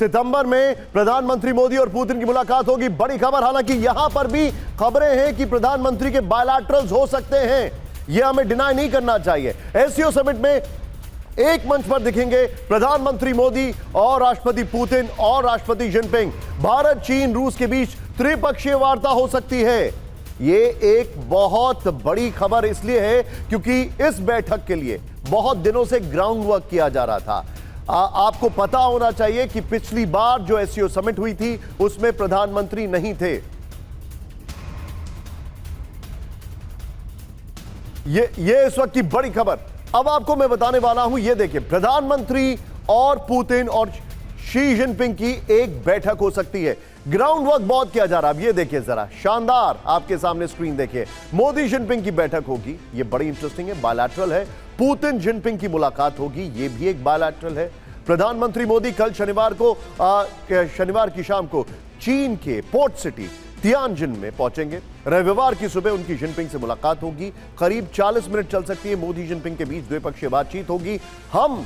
सितंबर में प्रधानमंत्री मोदी और पुतिन की मुलाकात होगी। बड़ी खबर, हालांकि यहां पर भी खबरें हैं कि प्रधानमंत्री के बायलैटरल्स हो सकते हैं, यह हमें डिनाई नहीं करना चाहिए। एससीओ समिट में एक मंच पर दिखेंगे प्रधानमंत्री मोदी और राष्ट्रपति पुतिन और राष्ट्रपति जिनपिंग। भारत, चीन, रूस के बीच त्रिपक्षीय वार्ता हो सकती है। यह एक बहुत बड़ी खबर इसलिए है क्योंकि इस बैठक के लिए बहुत दिनों से ग्राउंड वर्क किया जा रहा था। आपको पता होना चाहिए कि पिछली बार जो एससीओ समिट हुई थी उसमें प्रधानमंत्री नहीं थे। ये इस वक्त की बड़ी खबर अब आपको मैं बताने वाला हूं। ये देखिए, प्रधानमंत्री और पुतिन और शी जिनपिंग की एक बैठक हो सकती है। ग्राउंड वर्क बहुत किया जा रहा है। अब ये देखिए जरा, शानदार, आपके सामने स्क्रीन देखिए। मोदी जिनपिंग की बैठक होगी, ये बड़ी इंटरेस्टिंग है, बायलैटरल है। पुतिन जिनपिंग की मुलाकात होगी, ये भी एक बायलैटरल है। प्रधानमंत्री मोदी कल शनिवार की शाम को चीन के पोर्ट सिटी तियानजिन में पहुंचेंगे। रविवार की सुबह उनकी जिनपिंग से मुलाकात होगी। करीब 40 मिनट चल सकती है। मोदी जिनपिंग के बीच द्विपक्षीय बातचीत होगी। हम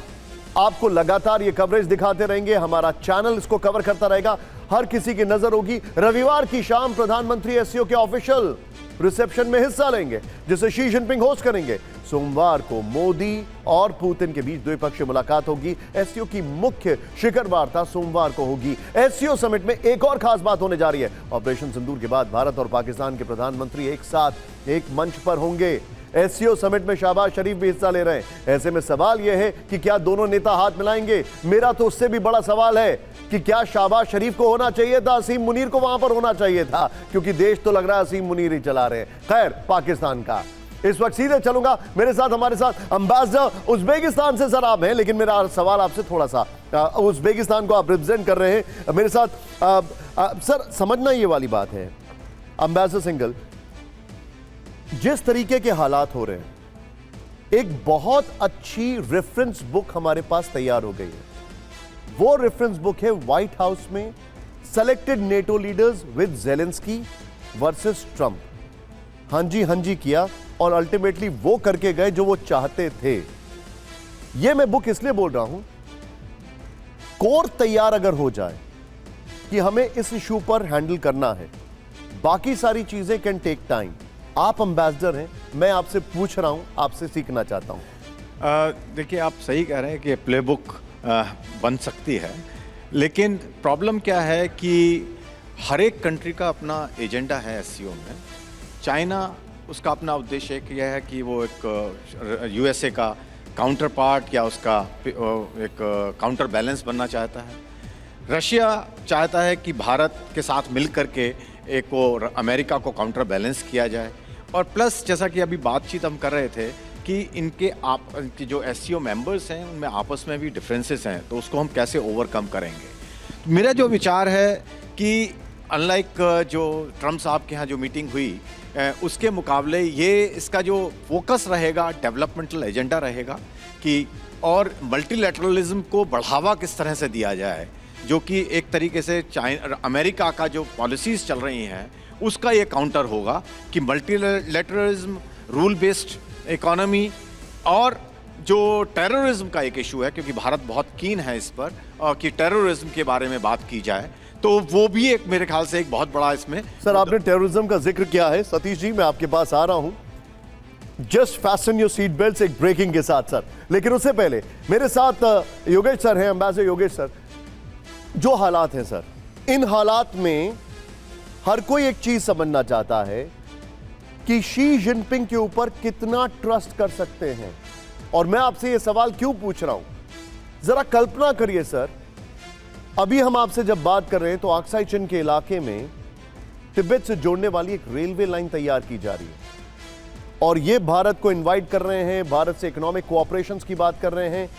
आपको लगातार ये कवरेज दिखाते रहेंगे, हमारा चैनल इसको कवर करता रहेगा, हर किसी की नजर होगी। रविवार की शाम प्रधानमंत्री एससीओ के ऑफिशियल रिसेप्शन में हिस्सा लेंगे, जिसे शी जिनपिंग होस्ट करेंगे। सोमवार को मोदी और पुतिन के बीच द्विपक्षीय मुलाकात होगी। एससीओ की मुख्य शिखर वार्ता सोमवार को होगी। एससीओ समिट में एक और खास बात होने जा रही है। ऑपरेशन सिंदूर के बाद भारत और पाकिस्तान के प्रधानमंत्री एक साथ एक मंच पर होंगे। एससीओ समिट में शहबाज शरीफ भी हिस्सा ले रहे हैं। ऐसे में सवाल यह है कि क्या दोनों नेता हाथ मिलाएंगे? मेरा तो उससे भी बड़ा सवाल है कि क्या शहबाज शरीफ को होना चाहिए था, असीम मुनीर को वहां पर होना चाहिए था, क्योंकि देश तो लग रहा है असीम मुनीर ही चला रहे हैं, खैर पाकिस्तान का। इस वक्त सीधे चलूंगा, मेरे साथ हमारे साथ अंबासडर उज्बेकिस्तान से सर आप हैं, लेकिन मेरा सवाल आपसे थोड़ा सा, उज्बेकिस्तान को आप रिप्रेजेंट कर रहे हैं मेरे साथ। सर समझना ये वाली बात है, अंबासडर सिंघल, जिस तरीके के हालात हो रहे हैं, एक बहुत अच्छी रेफरेंस बुक हमारे पास तैयार हो गई है। वो रेफरेंस बुक है व्हाइट हाउस में selected NATO leaders with Zelensky versus Trump. हाँ जी किया और अल्टीमेटली वो करके गए जो वो चाहते थे। ये मैं बुक इसलिए बोल रहा हूं, कोर तैयार अगर हो जाए कि हमें इस इशू पर हैंडल करना है, बाकी सारी चीजें कैन टेक टाइम। आप एम्बेसडर हैं, मैं आपसे पूछ रहा हूं, आपसे सीखना चाहता हूं। देखिए, आप सही कह रहे हैं कि प्लेबुक बन सकती है, लेकिन प्रॉब्लम क्या है कि हर एक कंट्री का अपना एजेंडा है एससीओ में। चाइना, उसका अपना उद्देश्य यह है कि वो एक यूएसए का काउंटर पार्ट या उसका एक काउंटर बैलेंस बनना चाहता है। रशिया चाहता है कि भारत के साथ मिल करके एक वो अमेरिका को काउंटर बैलेंस किया जाए। और प्लस जैसा कि अभी बातचीत हम कर रहे थे कि इनके जो एससीओ मेंबर्स हैं उनमें आपस में भी डिफरेंसेस हैं, तो उसको हम कैसे ओवरकम करेंगे। मेरा जो विचार है कि अनलाइक जो ट्रम्प साहब के यहाँ जो मीटिंग हुई, उसके मुकाबले ये इसका जो फोकस रहेगा डेवलपमेंटल एजेंडा रहेगा कि और मल्टीलैटरलिज्म को बढ़ावा किस तरह से दिया जाए, जो कि एक तरीके से अमेरिका का जो पॉलिसीज़ चल रही हैं उसका ये काउंटर होगा कि मल्टीलैटरलिज्म, रूल बेस्ड इकोनॉमी और जो टेररिज्म का एक इशू है, क्योंकि भारत बहुत कीन है इस पर कि टेररिज्म के बारे में बात की जाए, तो वो भी एक मेरे ख्याल से एक बहुत बड़ा इसमें। सर आपने टेररिज्म का जिक्र किया है, सतीश जी मैं आपके पास आ रहा हूं, just fashion your seat belt एक ब्रेकिंग के साथ सर। लेकिन उससे पहले मेरे साथ योगेश सर हैं, एम्बेसडर योगेश सर। जो हालात हैं सर, इन हालात में हर कोई एक चीज समझना चाहता है कि शी जिनपिंग के ऊपर कितना ट्रस्ट कर सकते हैं। और मैं आपसे यह सवाल क्यों पूछ रहा हूं, जरा कल्पना करिए सर, अभी हम आपसे जब बात कर रहे हैं तो आक्साई चिन के इलाके में तिब्बत से जोड़ने वाली एक रेलवे लाइन तैयार की जा रही है और ये भारत को इनवाइट कर रहे हैं, भारत से इकोनॉमिक कोऑपरेशंस की बात कर रहे हैं।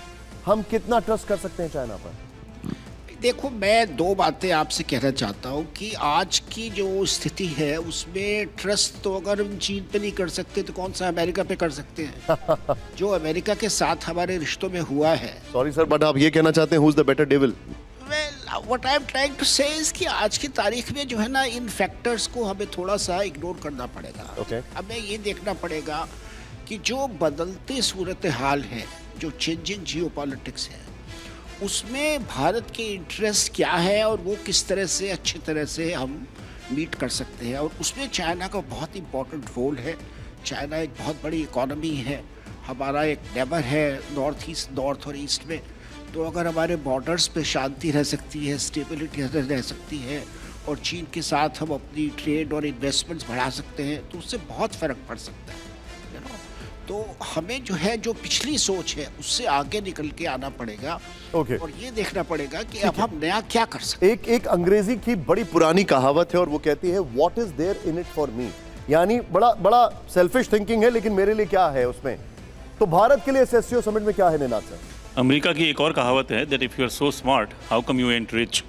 हम कितना ट्रस्ट कर सकते हैं चाइना पर? देखो, मैं दो बातें आपसे कहना चाहता हूँ कि आज की जो स्थिति है उसमें ट्रस्ट तो अगर हम चीन पे नहीं कर सकते तो कौन सा अमेरिका पे कर सकते हैं। जो अमेरिका के साथ हमारे रिश्तों में हुआ है। सॉरी सर, बट आप ये कहना चाहते हैं who is the better devil? Well, what I am trying to say is कि आज की तारीख में जो है ना, इन फैक्टर्स को हमें थोड़ा सा इग्नोर करना पड़ेगा। हमें ये देखना पड़ेगा कि जो बदलती सूरत हाल है, जो चेंजिंग जियोपॉलिटिक्स है, उसमें भारत के इंटरेस्ट क्या है और वो किस तरह से अच्छी तरह से हम मीट कर सकते हैं, और उसमें चाइना का बहुत इंपॉर्टेंट रोल है। चाइना एक बहुत बड़ी इकोनॉमी है, हमारा एक नेबर है नॉर्थ और ईस्ट में। तो अगर हमारे बॉर्डर्स पे शांति रह सकती है, स्टेबिलिटी रह सकती है, और चीन के साथ हम अपनी ट्रेड और इन्वेस्टमेंट्स बढ़ा सकते हैं, तो उससे बहुत फ़र्क पड़ सकता है, यू नो। तो हमें जो है, जो पिछली सोच है, उससे आगे निकल के आना पड़ेगा। ओके। और ये देखना पड़ेगा कि अब हम नया क्या कर सकते हैं। एक अंग्रेजी की बड़ी पुरानी कहावत है और वो कहती है what is there in it for me, यानी बड़ा सेल्फिश थिंकिंग है, लेकिन मेरे लिए क्या है उसमें। तो भारत के लिए एससीओ समिट में क्या है निनाद सर? अमेरिका की एक और कहावत है that if you are so smart how come you ain't rich.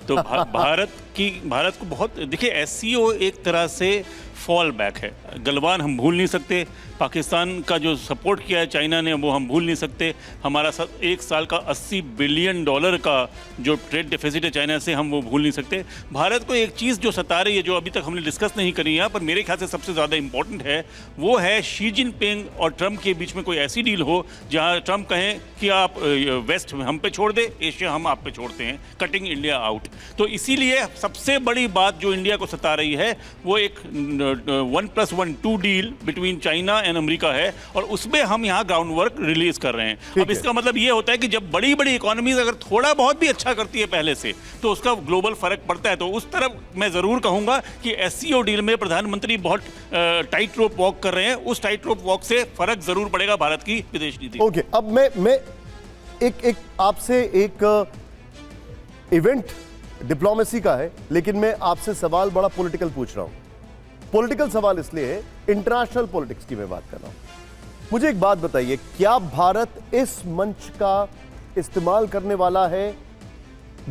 तो भारत को बहुत, देखिए एससीओ एक तरह से फॉल बैक है। गलवान हम भूल नहीं सकते, पाकिस्तान का जो सपोर्ट किया है चाइना ने वो हम भूल नहीं सकते। हमारा एक साल का $80 बिलियन का जो ट्रेड डेफिसिट है चाइना से, हम वो भूल नहीं सकते। भारत को एक चीज़ जो सता रही है, जो अभी तक हमने डिस्कस नहीं करी है, पर मेरे ख्याल से सबसे ज़्यादा इंपॉर्टेंट है, वो है शी जिनपिंग और ट्रंप के बीच में कोई ऐसी डील हो जहाँ ट्रंप कहें कि आप वेस्ट हम पे छोड़ दे, एशिया हम आप पे छोड़ते हैं, कटिंग इंडिया आउट। तो इसीलिए सबसे बड़ी बात जो इंडिया को सता रही है वो एक 1+1 deal between China and America है, और उसमें हम यहाँ ग्राउंड वर्क रिलीज कर रहे हैं। अब इसका मतलब ये होता है कि जब बड़ी बड़ी इकोनॉमीज अगर थोड़ा बहुत भी अच्छा करती है पहले से, तो उसका ग्लोबल फर्क पड़ता है। तो उस तरफ मैं जरूर कहूंगा कि एससीओ डील में प्रधानमंत्री बहुत टाइट रोप वॉक कर रहे हैं। उस टाइट रोप वॉक से फर्क जरूर पड़ेगा भारत की विदेश नीति। ओके, अब मैं एक आपसे एक इवेंट डिप्लोमेसी का है, लेकिन मैं आपसे सवाल बड़ा पॉलिटिकल पूछ रहा हूं। पॉलिटिकल सवाल इसलिए है, इंटरनेशनल पॉलिटिक्स की मैं बात कर रहा हूं। मुझे एक बात बताइए, क्या भारत इस मंच का इस्तेमाल करने वाला है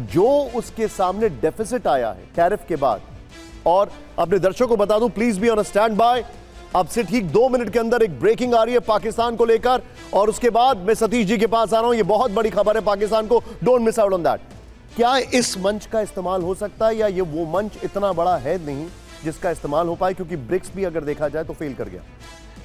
जो उसके सामने डेफिसिट आया है टैरिफ के बाद? और अपने दर्शकों को बता दूं, please be on stand by, अब से ठीक 2 मिनट के अंदर एक ब्रेकिंग आ रही है पाकिस्तान को लेकर, और उसके बाद मैं सतीश जी के पास आ रहा हूं। ये बहुत बड़ी खबर है पाकिस्तान को, don't miss out on that. क्या इस मंच का इस्तेमाल हो सकता है, या ये वो मंच इतना बड़ा है नहीं जिसका इस्तेमाल हो पाए? क्योंकि ब्रिक्स भी अगर देखा जाए तो फेल कर गया।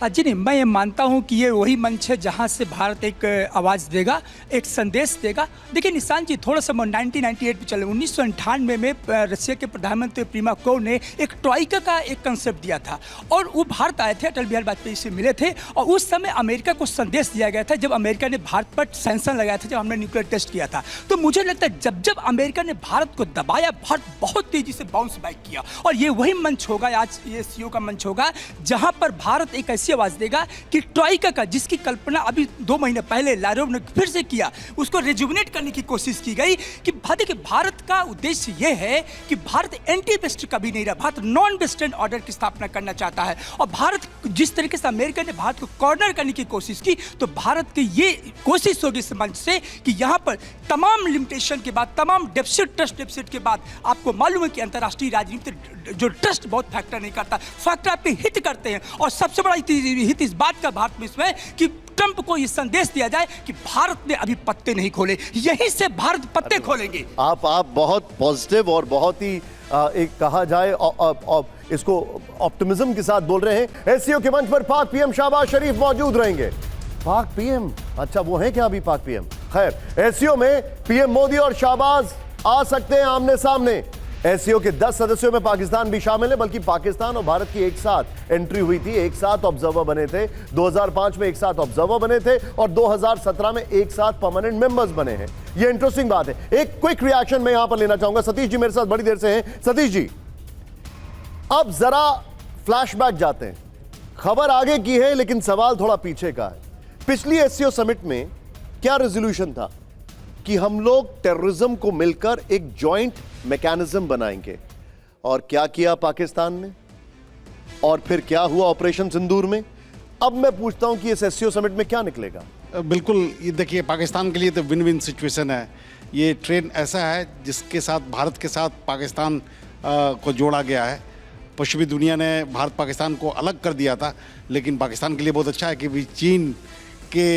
जी नहीं, मैं ये मानता हूँ कि ये वही मंच है जहाँ से भारत एक आवाज़ देगा, एक संदेश देगा। देखिए निशांत जी, थोड़ा सा 1998 में चले, 1998 में रशिया के प्रधानमंत्री प्रीमाकोव ने एक ट्रॉइका का एक कंसेप्ट दिया था, और वो भारत आए थे, अटल बिहारी वाजपेयी से मिले थे, और उस समय अमेरिका को संदेश दिया गया था जब अमेरिका ने भारत पर सैंक्शन लगाया था, जब हमने न्यूक्लियर टेस्ट किया था। तो मुझे लगता है जब अमेरिका ने भारत को दबाया, भारत बहुत तेजी से बाउंस बैक किया, और ये वही मंच होगा, आज ये सीओ का मंच होगा, जहाँ पर भारत एक ऐसी आवाज देगा कि ट्रॉइका का, जिसकी कल्पना अभी 2 महीने पहले लारोव ने फिर से किया, उसको रिजुविनेट करने की कोशिश की गई कि भारत का उद्देश्य यह है कि भारत एंटी वेस्ट कभी नहीं रहा, भारत नॉन वेस्टर्न ऑर्डर की स्थापना करना चाहता है। और भारत, जिस तरीके से अमेरिका ने भारत को कॉर्नर करने की कोशिश की, तो भारत की ये कोशिश होगी इस मंच से कि यहाँ पर तमाम लिमिटेशन के बाद, तमाम ट्रस्ट डेफिसिट के बाद, आपको मालूम है कि अंतर्राष्ट्रीय राजनीति जो ट्रस्ट बहुत फैक्टर नहीं करता, फैक्टर आपके हित करते हैं। और सबसे बड़ा हित इस बात का भारत में इसमें कि ट्रंप को यह संदेश दिया जाए कि भारत ने अभी पत्ते नहीं खोले, यहीं से भारत पत्ते खोलेंगे। आप बहुत पॉजिटिव और बहुत ही एक कहा जाए इसको ऑप्टिमिज्म के साथ बोल रहे हैं। एससीओ के मंच पर पाक पीएम शहबाज शरीफ मौजूद रहेंगे। पाक पीएम, अच्छा वो है क्या अभी पाक पीएम? खैर, एससीओ में पीएम मोदी और शहबाज आ सकते हैं आमने सामने। एससीओ के 10 सदस्यों में पाकिस्तान भी शामिल है, बल्कि पाकिस्तान और भारत की एक साथ एंट्री हुई थी, एक साथ ऑब्जर्वर बने थे। 2005 में एक साथ ऑब्जर्वर बने थे और 2017 में एक साथ परमानेंट मेंबर्स बने हैं। यह इंटरेस्टिंग बात है। एक क्विक रिएक्शन मैं यहां पर लेना चाहूंगा। सतीश जी मेरे साथ बड़ी देर से हैं। सतीश जी, अब जरा फ्लैशबैक जाते हैं। खबर आगे की है लेकिन सवाल थोड़ा पीछे का है। पिछली एससीओ समिट में क्या रेजोल्यूशन था कि हम लोग टेररिज्म को मिलकर एक जॉइंट मैकेनिज्म बनाएंगे, और क्या किया पाकिस्तान ने, और फिर क्या हुआ ऑपरेशन सिंदूर में? अब मैं पूछता हूं कि इस एससीओ समिट में क्या निकलेगा? बिल्कुल, ये देखिए पाकिस्तान के लिए तो विन विन सिचुएशन है। ये ट्रेन ऐसा है जिसके साथ भारत के साथ पाकिस्तान को जोड़ा गया है। पश्चिमी दुनिया ने भारत पाकिस्तान को अलग कर दिया था, लेकिन पाकिस्तान के लिए बहुत अच्छा है कि चीन के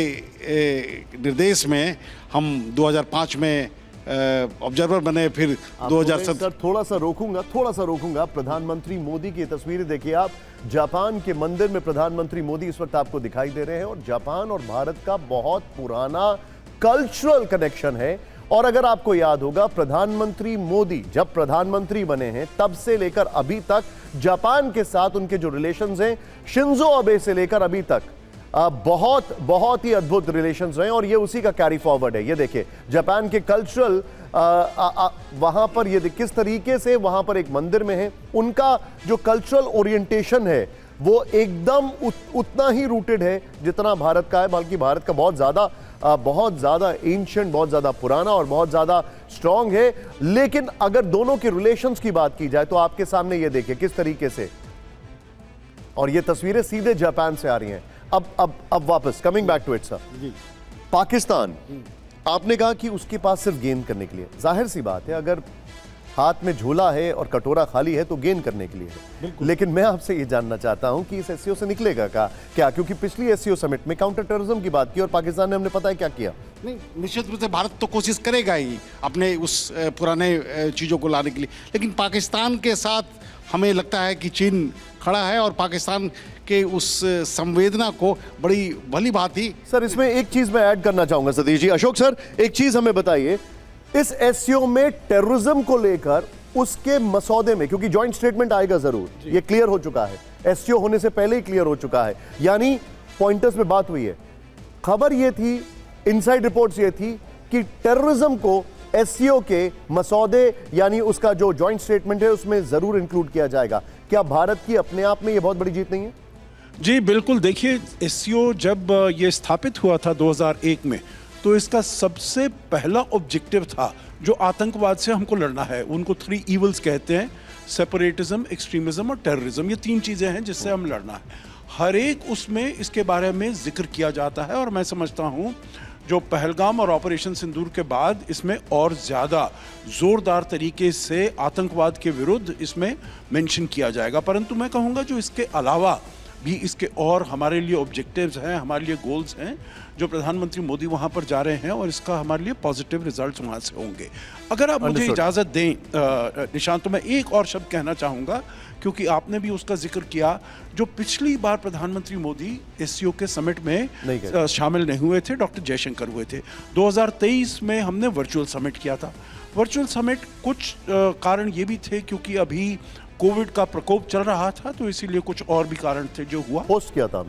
निर्देश में हम 2005 में ऑब्जर्वर बने, फिर 2007। थोड़ा सा रोकूंगा। प्रधानमंत्री मोदी की तस्वीरें देखिए आप। जापान के मंदिर में प्रधानमंत्री मोदी इस वक्त आपको दिखाई दे रहे हैं, और जापान और भारत का बहुत पुराना कल्चरल कनेक्शन है। और अगर आपको याद होगा, प्रधानमंत्री मोदी जब प्रधानमंत्री बने हैं तब से लेकर अभी तक जापान के साथ उनके जो रिलेशंस हैं, शिंजो अबे से लेकर अभी तक बहुत बहुत ही अद्भुत रिलेशंस रहे और ये उसी का कैरी फॉरवर्ड है। ये देखिए जापान के कल्चरल वहां पर ये किस तरीके से वहां पर एक मंदिर में है, उनका जो कल्चरल ओरिएंटेशन है वो एकदम उतना ही रूटेड है जितना भारत का है, बल्कि भारत का बहुत ज्यादा एंशिएंट, बहुत ज्यादा पुराना और बहुत ज्यादा स्ट्रांग है। लेकिन अगर दोनों के रिलेशंस की बात की जाए तो आपके सामने ये देखिए किस तरीके से, और ये तस्वीरें सीधे जापान से आ रही हैं। अब वापस coming back to it sir, Pakistan, आपने कहा कि उसके पास सिर्फ गेंद करने के लिए, जाहिर सी बात है अगर हाथ में झोला है और कटोरा खाली है तो गेंद करने के लिए है। लेकिन मैं आपसे ये जानना चाहता हूं कि इस एससीओ से निकलेगा क्या, क्योंकि पिछली एससीओ समिट में काउंटर टेररिज्म की बात की और पाकिस्तान ने, हमने पता है क्या किया। नहीं, निश्चित रूप से भारत तो कोशिश करेगा ही अपने उस पुराने चीज़ों को लाने के लिए, लेकिन पाकिस्तान के साथ हमें लगता है कि चीन खड़ा है और पाकिस्तान के उस संवेदना को बड़ी भली भांति। सर इसमें एक चीज मैं ऐड करना चाहूंगा सतीश जी। अशोक सर एक चीज हमें बताइए, इस एससीओ में टेररिज्म को लेकर उसके मसौदे में, क्योंकि जॉइंट स्टेटमेंट आएगा जरूर, ये क्लियर हो चुका है, एससीओ होने से पहले ही क्लियर हो चुका है, यानी पॉइंटर्स में बात हुई है। खबर ये थी, इनसाइड रिपोर्ट्स ये थी कि टेररिज्म को एससीओ के मसौदे यानी उसका जो जॉइंट स्टेटमेंट है उसमें जरूर इंक्लूड किया जाएगा। क्या भारत की अपने आप में ये बहुत बड़ी जीत नहीं है? जी बिल्कुल, देखिए एससीओ जब ये स्थापित हुआ था 2001 में, तो इसका सबसे पहला ऑब्जेक्टिव था जो आतंकवाद से हमको लड़ना है। उनको 3 ईवल्स कहते हैं, सेपरेटिज्म, एक्सट्रीमिज्म और टेररिज्म, ये 3 चीज़ें हैं जिससे हम लड़ना है। हर एक उसमें इसके बारे में जिक्र किया जाता है और मैं समझता हूँ जो पहलगाम और ऑपरेशन सिंदूर के बाद इसमें और ज़्यादा ज़ोरदार तरीके से आतंकवाद के विरुद्ध इसमें मेंशन किया जाएगा। परंतु मैं कहूँगा जो इसके अलावा भी इसके और हमारे लिए ऑब्जेक्टिव्स हैं, हमारे लिए गोल्स हैं, जो प्रधानमंत्री मोदी वहाँ पर जा रहे हैं और इसका हमारे लिए पॉजिटिव रिजल्ट्स वहाँ से होंगे। अगर आप मुझे इजाज़त दें निशांत, तो मैं एक और शब्द कहना चाहूँगा, क्योंकि आपने भी उसका जिक्र किया। जो पिछली बार प्रधानमंत्री मोदी एससीओ के समिट में शामिल नहीं हुए थे, डॉक्टर जयशंकर हुए थे। 2023 में हमने वर्चुअल समिट किया था। वर्चुअल समिट कुछ कारण ये भी थे क्योंकि अभी कोविड का प्रकोप चल रहा था, तो इसीलिए कुछ और भी कारण थे जो हुआ। होस्ट किया था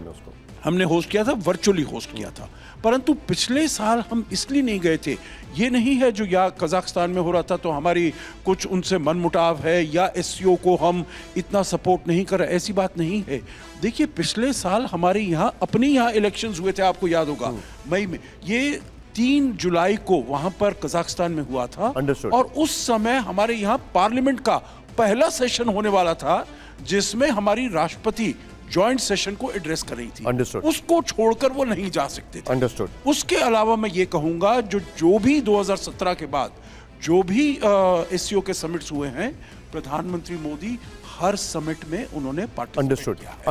हमने होस्ट किया था, वर्चुअली होस्ट किया था। परंतु पिछले साल हम इसलिए नहीं गए थे, ये नहीं है जो या कजाकिस्तान में हो रहा था तो हमारी कुछ उनसे मनमुटाव है या एससीओ को हम इतना सपोर्ट नहीं कर रहे, ऐसी बात नहीं है। देखिए पिछले साल हमारे यहाँ अपने यहाँ इलेक्शंस हुए थे, आपको याद होगा मई में, ये 3 जुलाई को वहां पर कजाकिस्तान में हुआ था। और उस समय हमारे यहाँ पार्लियामेंट का पहला सेशन होने वाला था जिसमें हमारी राष्ट्रपति जॉइंट सेशन को एड्रेस कर रही थी। उसको छोड़कर वो नहीं जा सकते थे। उसके अलावा मैं ये कहूंगा जो भी 2017 के बाद जो भी एससीओ के समिट्स हुए हैं, प्रधानमंत्री मोदी हर समिट में उन्होंने पार्टिसिपेट किया है।